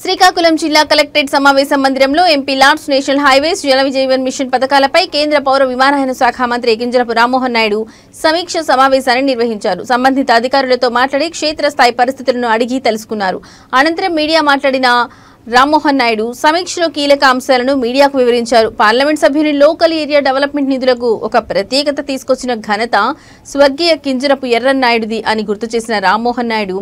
శ్రీకాకుళం జిల్లా కలెక్టరేట్ సమావేశ మందిరంలో ఎంపీ లార్డ్స్ నేషనల్ హైవేస్ జల విజయవన్ మిషన్ పథకాలపై కేంద్ర పౌర విమానయాన శాఖ మంత్రి కింజరాపు రామ్మోహన్ నాయుడు సమీక్ష సమావేశాన్ని నిర్వహించారు. సంబంధిత అధికారులతో మాట్లాడి క్షేత్రస్థాయి పరిస్థితులను అడిగి తెలుసుకున్నారు. అనంతరం మీడియా మాట్లాడిన రామ్మోహన్ నాయుడు సమీక్షలో కీలక అంశాలను మీడియాకు వివరించారు. పార్లమెంట్ సభ్యుని లోకల్ ఏరియా డెవలప్మెంట్ నిధులకు ఒక ప్రత్యేకత తీసుకొచ్చిన ఘనత స్వర్గీయ కింజరపు ఎర్రన్నాయుడుది అని గుర్తు చేసిన రామ్మోహన్ నాయుడు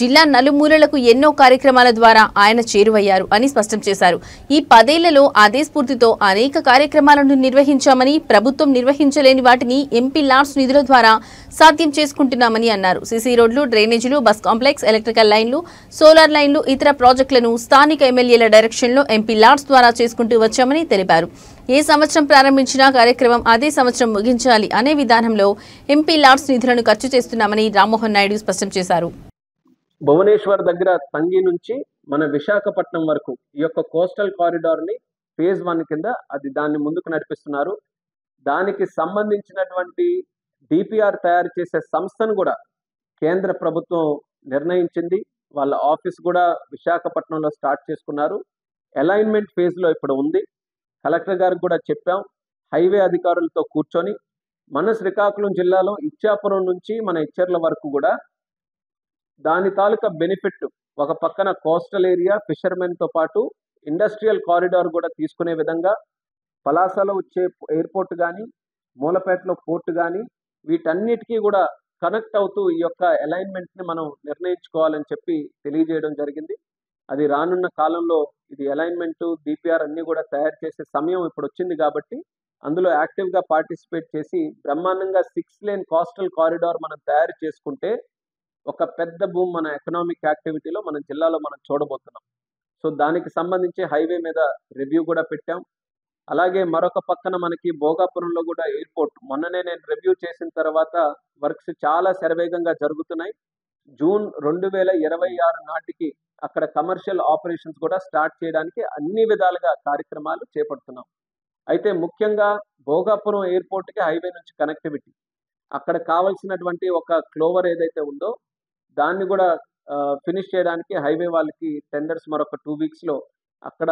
జిల్లా నలుమూలలకు ఎన్నో కార్యక్రమాల ద్వారా ఆయన చేరువయ్యారు అని స్పష్టం చేశారు. ఈ 10 ఏళ్లలో అదే స్ఫూర్తితో అనేక కార్యక్రమాలను నిర్వహించామని, ప్రభుత్వం నిర్వహించలేని వాటిని ఎంపీ లార్డ్స్ నిధుల ద్వారా సాధ్యం చేసుకుంటున్నామని అన్నారు. సీసీ రోడ్లు, డ్రైనేజీలు, బస్ కాంప్లెక్స్, ఎలక్ట్రికల్ లైన్లు, సోలార్ లైన్లు, ఇతర ప్రాజెక్టులను స్థానిక ఎమ్మెల్యేల డైరెక్షన్లో ఎంపీ లార్డ్స్ ద్వారా చేసుకుంటూ వచ్చామని తెలిపారు. ఏ సంవత్సరం ప్రారంభించిన కార్యక్రమం అదే సంవత్సరం ముగించాలి అనే విధానంలో ఎంపీ లార్డ్స్ నిధులను ఖర్చు చేస్తున్నామని రామ్మోహన్ నాయుడు స్పష్టం చేశారు. భువనేశ్వర్ దగ్గర తంగి నుంచి మన విశాఖపట్నం వరకు ఈ యొక్క కోస్టల్ కారిడార్ ని ఫేజ్ 1 కింద దాన్ని ముందుకు నడిపిస్తున్నారు. దానికి సంబంధించినటువంటి డిపిఆర్ తయారు చేసే సంస్థను కూడా కేంద్ర ప్రభుత్వం నిర్ణయించింది. వాళ్ళ ఆఫీస్ కూడా విశాఖపట్నంలో స్టార్ట్ చేసుకున్నారు. అలైన్మెంట్ ఫేజ్ లో ఇప్పుడు ఉంది. కలెక్టర్ గారికి కూడా చెప్పాం. హైవే అధికారులతో కూర్చొని మన శ్రీకాకుళం జిల్లాలో ఇచ్చాపురం నుంచి మన ఇచ్చర్ల వరకు కూడా దాని తాలూకా బెనిఫిట్ ఒక పక్కన కోస్టల్ ఏరియా ఫిషర్మెన్ తో పాటు ఇండస్ట్రియల్ కారిడార్ కూడా తీసుకునే విధంగా పలాసలో వచ్చే ఎయిర్పోర్ట్ కానీ, మూలపేటలో పోర్ట్ కానీ వీటన్నిటికీ కూడా కనెక్ట్ అవుతూ ఈ యొక్క అలైన్మెంట్ ని మనం నిర్ణయించుకోవాలని చెప్పి తెలియజేయడం జరిగింది. అది రానున్న కాలంలో ఇది అలైన్మెంట్, డిపిఆర్ అన్ని కూడా తయారు చేసే సమయం ఇప్పుడు వచ్చింది కాబట్టి అందులో యాక్టివ్ గా పార్టిసిపేట్ చేసి బ్రహ్మాండంగా 6 లేన్ కోస్టల్ కారిడార్ మనం తయారు చేసుకుంటే ఒక పెద్ద భూమి మన ఎకనామిక్ యాక్టివిటీలో మన జిల్లాలో మనం చూడబోతున్నాం. సో దానికి సంబంధించి హైవే మీద రివ్యూ కూడా పెట్టాం. అలాగే మరొక పక్కన మనకి భోగాపురంలో కూడా ఎయిర్పోర్ట్ మొన్ననే నేను రివ్యూ చేసిన తర్వాత వర్క్స్ చాలా శరవేగంగా జరుగుతున్నాయి. జూన్ 2026 నాటికి అక్కడ కమర్షియల్ ఆపరేషన్స్ కూడా స్టార్ట్ చేయడానికి అన్ని విధాలుగా కార్యక్రమాలు చేపడుతున్నాం. అయితే ముఖ్యంగా భోగాపురం ఎయిర్పోర్ట్ కి హైవే నుంచి కనెక్టివిటీ, అక్కడ కావాల్సినటువంటి ఒక క్లోవర్ ఏదైతే ఉందో దాన్ని కూడా ఫినిష్ చేయడానికి హైవే వాళ్ళకి టెండర్స్ మరొక 2 వీక్స్ లో అక్కడ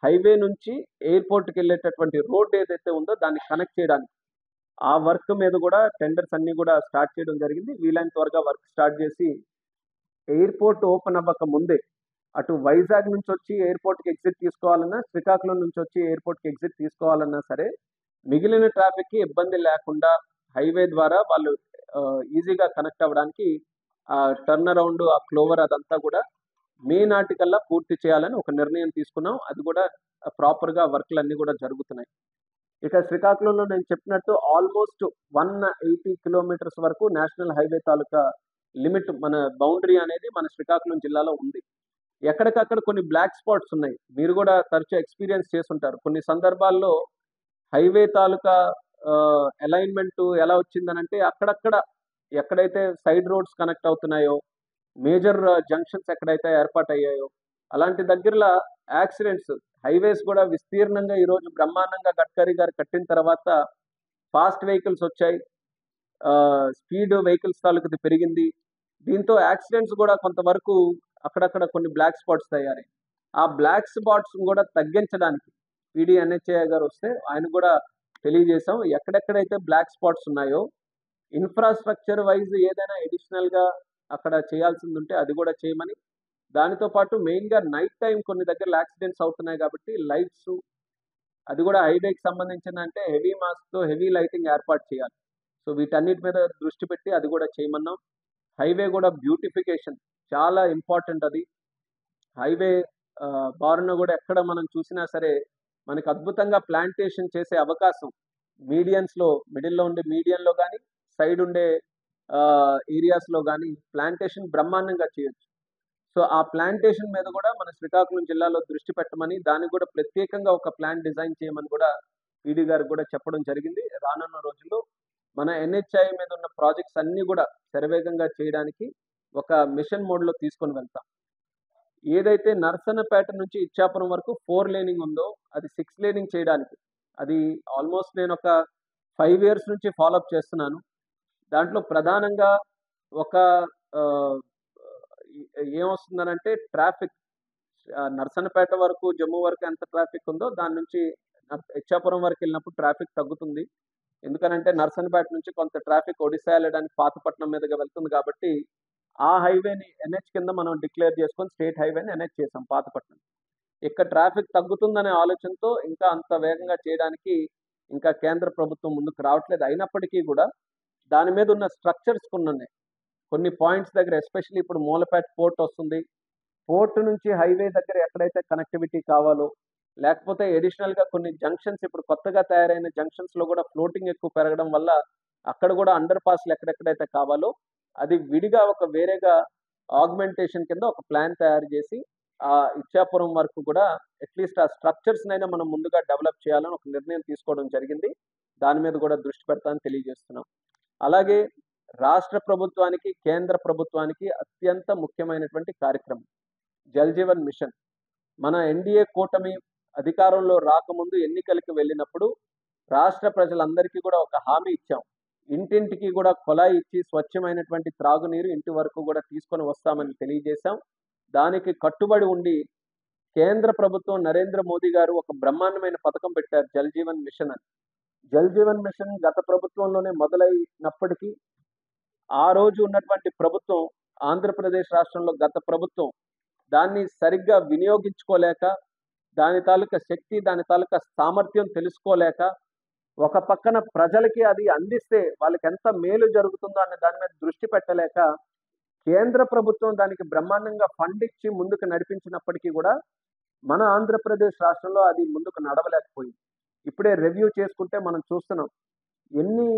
హైవే నుంచి ఎయిర్పోర్ట్కి వెళ్ళేటటువంటి రోడ్ ఏదైతే ఉందో దాన్ని కనెక్ట్ చేయడానికి ఆ వర్క్ మీద కూడా టెండర్స్ అన్ని కూడా స్టార్ట్ చేయడం జరిగింది. వీలైన త్వరగా వర్క్ స్టార్ట్ చేసి ఎయిర్పోర్ట్ ఓపెన్ అవ్వక ముందే అటు వైజాగ్ నుంచి వచ్చి ఎయిర్పోర్ట్కి ఎగ్జిట్ తీసుకోవాలన్నా, శ్రీకాకుళం నుంచి వచ్చి ఎయిర్పోర్ట్కి ఎగ్జిట్ తీసుకోవాలన్నా సరే మిగిలిన ట్రాఫిక్కి ఇబ్బంది లేకుండా హైవే ద్వారా వాళ్ళు ఈజీగా కనెక్ట్ అవ్వడానికి ఆ టర్న్ అరౌండ్, ఆ క్లోవర్ అదంతా కూడా మే నాటికల్లా పూర్తి చేయాలని ఒక నిర్ణయం తీసుకున్నాం. అది కూడా ప్రాపర్గా వర్క్లు అన్నీ కూడా జరుగుతున్నాయి. ఇక శ్రీకాకుళంలో నేను చెప్పినట్టు ఆల్మోస్ట్ 180 కిలోమీటర్స్ వరకు నేషనల్ హైవే తాలూకా లిమిట్ మన బౌండరీ అనేది మన శ్రీకాకుళం జిల్లాలో ఉంది. ఎక్కడికక్కడ కొన్ని బ్లాక్ స్పాట్స్ ఉన్నాయి. మీరు కూడా తరచూ ఎక్స్పీరియన్స్ చేస్తుంటారు. కొన్ని సందర్భాల్లో హైవే తాలూకా అలైన్మెంట్ ఎలా వచ్చిందనంటే అక్కడక్కడ ఎక్కడైతే సైడ్ రోడ్స్ కనెక్ట్ అవుతున్నాయో, మేజర్ జంక్షన్స్ ఎక్కడైతే ఏర్పాటయ్యాయో అలాంటి దగ్గరలో యాక్సిడెంట్స్, హైవేస్ కూడా విస్తీర్ణంగా ఈరోజు బ్రహ్మాండంగా గడ్కరీ గారు కట్టిన తర్వాత ఫాస్ట్ వెహికల్స్ వచ్చాయి, స్పీడ్ వెహికల్స్ తాలూకుది పెరిగింది. దీంతో యాక్సిడెంట్స్ కూడా కొంతవరకు అక్కడక్కడ కొన్ని బ్లాక్ స్పాట్స్ తయారయ్యాయి. ఆ బ్లాక్ స్పాట్స్ కూడా తగ్గించడానికి పీడీ ఎన్హెచ్ఏ గారు వస్తే ఆయన కూడా తెలియజేశాం. ఎక్కడెక్కడైతే బ్లాక్ స్పాట్స్ ఉన్నాయో ఇన్ఫ్రాస్ట్రక్చర్ వైజ్ ఏదైనా అడిషనల్ గా అక్కడ చేయాల్సింది ఉంటే అది కూడా చేయమని, దానితో పాటు మెయిన్ గా నైట్ టైం కొన్ని దగ్గర యాక్సిడెంట్స్ అవుతున్నాయి కాబట్టి లైట్స్ అది కూడా హైవేకి సంబంధించిన అంటే హెవీ మాస్క్ తో హెవీ లైటింగ్ ఏర్పాటు చేయాలి. సో వీటన్నిటి మీద దృష్టి పెట్టి అది కూడా చేయమన్నాం. హైవే కూడా బ్యూటిఫికేషన్ చాలా ఇంపార్టెంట్. అది హైవే బారున కూడా ఎక్కడ మనం చూసినా సరే మనకి అద్భుతంగా ప్లాంటేషన్ చేసే అవకాశం మీడియన్స్ లో, మిడిల్లో ఉండే మీడియన్ లో కానీ సైడ్ ఉండే ఏరియాస్ లో కానీ ప్లాంటేషన్ బ్రహ్మాండంగా చేయొచ్చు. సో ఆ ప్లాంటేషన్ మీద కూడా మన శ్రీకాకుళం జిల్లాలో దృష్టి పెట్టమని, దానికి కూడా ప్రత్యేకంగా ఒక ప్లాన్ డిజైన్ చేయమని కూడా పీడీ గారికి కూడా చెప్పడం జరిగింది. రానున్న రోజుల్లో మన ఎన్హెచ్ఐ మీద ఉన్న ప్రాజెక్ట్స్ అన్ని కూడా శరవేగంగా చేయడానికి ఒక మిషన్ మోడ్ లో తీసుకొని వెళ్తాం. ఏదైతే నర్సన్నపేట నుంచి ఇచ్చాపురం వరకు 4 లేనింగ్ ఉందో అది 6 లేనింగ్ చేయడానికి అది ఆల్మోస్ట్ నేను ఒక 5 years నుంచి ఫాలోఅప్ చేస్తున్నాను. దాంట్లో ప్రధానంగా ఒక ఏమొస్తుందనంటే ట్రాఫిక్ నర్సన్నపేట వరకు జమ్మూ వరకు ఎంత ట్రాఫిక్ ఉందో దాని నుంచి ఇచ్చాపురం వరకు వెళ్ళినప్పుడు ట్రాఫిక్ తగ్గుతుంది. ఎందుకనంటే నర్సన్నపేట నుంచి కొంత ట్రాఫిక్ ఒడిశా వెళ్ళడానికి పాతపట్నం మీదుగా వెళ్తుంది కాబట్టి ఆ హైవేని ఎన్హెచ్ కింద మనం డిక్లేర్ చేసుకొని స్టేట్ హైవేని ఎన్హెచ్ చేసాం పాతపట్నం. ఇక్కడ ట్రాఫిక్ తగ్గుతుందనే ఆలోచనతో ఇంకా అంత వేగంగా చేయడానికి ఇంకా కేంద్ర ప్రభుత్వం ముందుకు రావట్లేదు. అయినప్పటికీ కూడా దాని మీద ఉన్న స్ట్రక్చర్స్ కొన్ని పాయింట్స్ దగ్గర ఎస్పెషల్లీ ఇప్పుడు మూలపేట పోర్ట్ వస్తుంది. పోర్ట్ నుంచి హైవే దగ్గర ఎక్కడైతే కనెక్టివిటీ కావాలో లేకపోతే అడిషనల్గా కొన్ని జంక్షన్స్ ఇప్పుడు కొత్తగా తయారైన జంక్షన్స్లో కూడా ఫ్లోటింగ్ ఎక్కువ పెరగడం వల్ల అక్కడ కూడా అండర్ పాస్లు ఎక్కడెక్కడైతే కావాలో అది విడిగా ఒక వేరేగా ఆగ్మెంటేషన్ కింద ఒక ప్లాన్ తయారు చేసి ఆ ఇచ్చాపురం వరకు కూడా అట్లీస్ట్ ఆ స్ట్రక్చర్స్నైనా మనం ముందుగా డెవలప్ చేయాలని ఒక నిర్ణయం తీసుకోవడం జరిగింది. దాని మీద కూడా దృష్టి పెడతామని తెలియజేస్తున్నాం. అలాగే రాష్ట్ర ప్రభుత్వానికి కేంద్ర ప్రభుత్వానికి అత్యంత ముఖ్యమైనటువంటి కార్యక్రమం జల్ జీవన్ మిషన్. మన ఎన్డీఏ కూటమి అధికారంలో రాకముందు ఎన్నికలకు వెళ్ళినప్పుడు రాష్ట్ర ప్రజలందరికీ కూడా ఒక హామీ ఇచ్చాం. ఇంటింటికి కూడా కొలాయి ఇచ్చి స్వచ్ఛమైనటువంటి త్రాగునీరు ఇంటి వరకు కూడా తీసుకొని వస్తామని తెలియజేశాం. దానికి కట్టుబడి ఉండి కేంద్ర ప్రభుత్వం నరేంద్ర మోదీ గారు ఒక బ్రహ్మాండమైన పథకం పెట్టారు జల్ జీవన్ మిషన్ అని. జల్ జీవన్ మిషన్ గత ప్రభుత్వంలోనే మొదలైనప్పటికీ ఆ రోజు ఉన్నటువంటి ప్రభుత్వం ఆంధ్రప్రదేశ్ రాష్ట్రంలో గత ప్రభుత్వం దాన్ని సరిగ్గా వినియోగించుకోలేక దాని తాలూకా శక్తి దాని తాలూకా సామర్థ్యం తెలుసుకోలేక ఒక పక్కన ప్రజలకి అది అందిస్తే వాళ్ళకి ఎంత మేలు జరుగుతుందో అనే దాని మీద దృష్టి పెట్టలేక కేంద్ర ప్రభుత్వం దానికి బ్రహ్మాండంగా ఫండ్ ఇచ్చి ముందుకు నడిపించినప్పటికీ కూడా మన ఆంధ్రప్రదేశ్ రాష్ట్రంలో అది ముందుకు నడవలేకపోయింది. ఇప్పుడే రివ్యూ చేసుకుంటే మనం చూస్తున్నాం ఎన్ని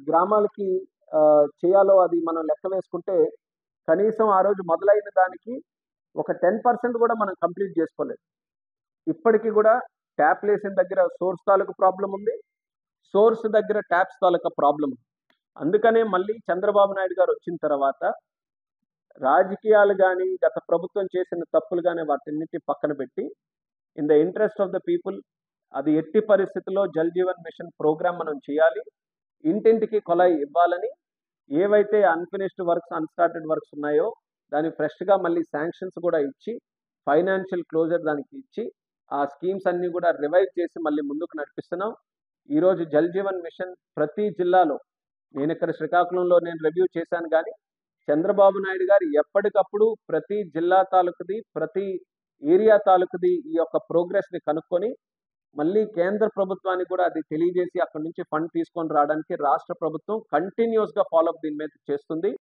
గ్రామాలకి చేయాలో అది మనం లెక్క వేసుకుంటే కనీసం ఆ రోజు మొదలైన దానికి ఒక 10% కూడా మనం కంప్లీట్ చేసుకోలేదు. ఇప్పటికీ కూడా ట్యాప్ లేసిన దగ్గర సోర్స్ తాలూకు ప్రాబ్లం ఉంది, సోర్స్ దగ్గర ట్యాప్స్ తాలూకా ప్రాబ్లం ఉంది. అందుకనే మళ్ళీ చంద్రబాబు నాయుడు గారు వచ్చిన తర్వాత రాజకీయాలు కానీ గత ప్రభుత్వం చేసిన తప్పులు కానీ వాటిన్నిటి పక్కన పెట్టి in the interest of the people అది ఎట్టి పరిస్థితుల్లో జల్ జీవన్ మిషన్ ప్రోగ్రామ్ మనం చేయాలి, ఇంటింటికి కొలాయి ఇవ్వాలని ఏవైతే అన్ఫినిష్డ్ వర్క్స్ అన్స్టార్టెడ్ వర్క్స్ ఉన్నాయో దాన్ని ఫ్రెష్గా మళ్ళీ శాంక్షన్స్ కూడా ఇచ్చి ఫైనాన్షియల్ క్లోజర్ దానికి ఇచ్చి ఆ స్కీమ్స్ అన్నీ కూడా రివైవ్ చేసి మళ్ళీ ముందుకు నడిపిస్తున్నాం. ఈరోజు జల్ జీవన్ మిషన్ ప్రతి జిల్లాలో నేను ఇక్కడ శ్రీకాకుళంలో నేను రివ్యూ చేశాను కానీ చంద్రబాబు నాయుడు గారు ఎప్పటికప్పుడు ప్రతి జిల్లా తాలూకుది ప్రతి ఏరియా తాలూకుది ఈ యొక్క ప్రోగ్రెస్ని కనుక్కొని మళ్ళీ కేంద్ర ప్రభుత్వానికి కూడా అది తెలియజేసి అక్కడి నుంచి ఫండ్ తీసుకొని రావడానికి రాష్ట్ర ప్రభుత్వం కంటిన్యూస్గా ఫాలోఅప్ దీని మీద చేస్తుంది.